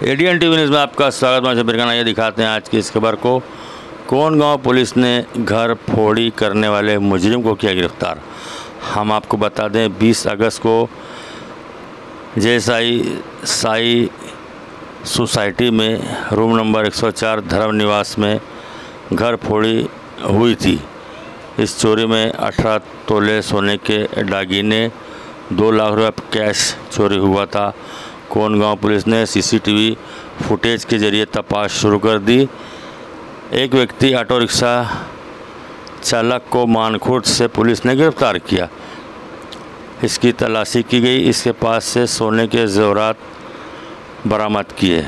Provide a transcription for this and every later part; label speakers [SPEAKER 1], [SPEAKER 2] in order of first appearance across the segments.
[SPEAKER 1] ADN TV news में आपका स्वागत। मैं जबीर खान। ये दिखाते हैं आज की इस खबर को। कोंडगांव पुलिस ने घर फोड़ी करने वाले मुजरिम को किया गिरफ्तार। हम आपको बता दें 20 अगस्त को जेएसआई साई सोसाइटी में रूम नंबर 104 धर्म निवास में घर फोड़ी हुई थी। इस चोरी में 18 तोले सोने के दागीने 2 लाख रुपये कैश चोरी हुआ था। कोंडगांव पुलिस ने सीसीटीवी फुटेज के जरिए तपास शुरू कर दी। एक व्यक्ति ऑटो रिक्शा चालक को मानखुर्द से पुलिस ने गिरफ्तार किया। इसकी तलाशी की गई। इसके पास से सोने के जेवरात बरामद किए।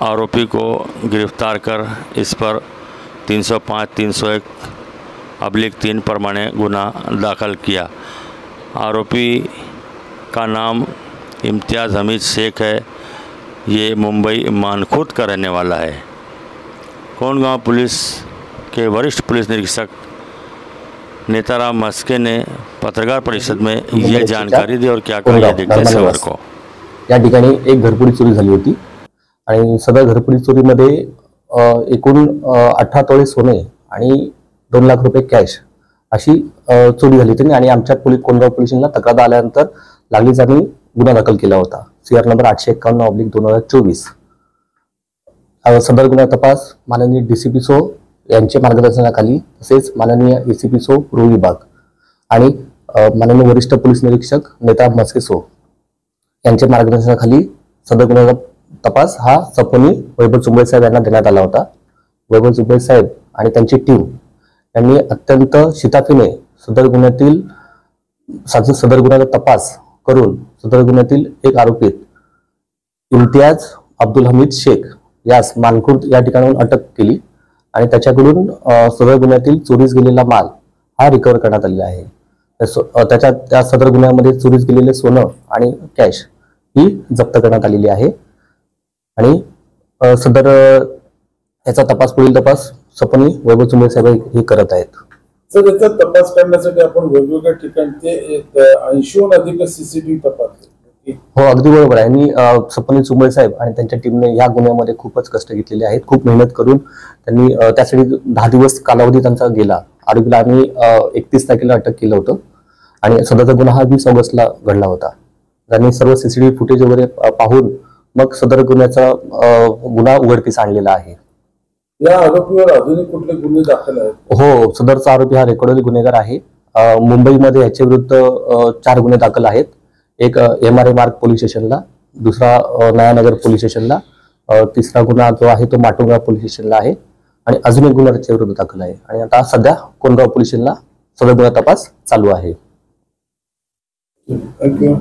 [SPEAKER 1] आरोपी को गिरफ्तार कर इस पर 305, 301/3 प्रमाणे गुना दाखिल किया। आरोपी का नाम इम्तियाज़ हमीद शेख है। ये मुंबई मानखुर्द का रहने वाला है। कोंडगांव पुलिस के वरिष्ठ पुलिस निरीक्षक नेताराम मस्के ने पत्रकार परिषद में ये जानकारी दी और क्या कहा देखते हैं खबर को।
[SPEAKER 2] या ठिकाणी एक घरफोडी चोरी झाली होती आणि सदर घरफोडी चोरीमध्ये एकूण 18 तोळे सोने आणि 2 लाख रुपये कॅश अशी चोरी झाली होती आणि आमच्या कोंडगाव पोलिसांना तक्रार आल्यानंतर लागलीच आम्ही गुन्हा दाखल केला होता। CR number 851/2024। सदर गुन्हा तपास माननीय DCP सो यांच्या मार्गदर्शनाखाली तसेच माननीय ACP सो गृह विभाग आणि माननीय वरिष्ठ पोलीस निरीक्षक नेताराम मस्के सो यांच्या मार्गदर्शनाखाली सदर गुन्ह्याचा तपास हा सपोनी वैभव चुंबळे साहेब यांना देण्यात आला होता। वैभव चुंबळे साहेब आणि त्यांची टीम यांनी अत्यंत शिताफीने सदर गुन्ह्याचा तपास करून सदर गुन्ह्यातील एक आरोपी इम्तियाज अब्दुल हमीद शेख यास मानखुर्द या ठिकाणाहून अटक केली आणि त्याच्याकडून सदर गुन्ह्यातील चोरीस गेलेला माल हा रिकव्हर करण्यात आलेला आहे। त्या सदर गुन्ह्यामध्ये चोरीस गेलेले सोनं आणि कॅश ही जप्त करण्यात आलेली आहे आणि सदर याचा पुढील तपास सपनी वैभव चुंबळे साहेब हे करत आहेत।
[SPEAKER 3] सर, याचा तपास करण्यासाठी आपण वेगवेगळ्या ठिकाणी 80हून अधिक सीसीटीव्ही तपासले।
[SPEAKER 2] हो, अगदी बरोबर आहे। आणि सपनी चुंबळे साहेब आणि त्यांच्या टीमने या गुन्ह्यामध्ये खूपच कष्ट घेतलेले आहेत। खूप मेहनत करून त्यांनी त्यासाठी 10 दिवस कालावधी त्यांचा गेला। आरोपीला आम्ही 31 तारखेला अटक केलं होतं आणि सदरचा गुन्हा हा 20 ऑगस्टला घडला होता। त्यांनी सर्व सीसीटीव्ही फुटेज वगैरे पाहून मग सदर गुन्हा उघडकीस आणलेला आहे।
[SPEAKER 3] या आरोपीवर अजूनही कुठले गुन्हे दाखल आहेत?
[SPEAKER 2] हो, सदरचा आरोपी हा रेकॉर्डेड गुन्हेगार आहे। मुंबईमध्ये याच्या विरुद्ध 4 गुन्हे दाखल आहेत। एक MRA मार्ग पोलीस स्टेशनला, दुसरा नयानगर पोलीस स्टेशनला, तिसरा गुन्हा जो आहे तो माटुंगा पोलीस स्टेशनला आहे आणि अजून एक गुन्हा त्याच्या विरुद्ध दाखल आहे आणि आता सध्या कोंडगाव पोलीस स्टेशनला सदर गुन्हा तपास चालू आहे।
[SPEAKER 3] थँक्यू।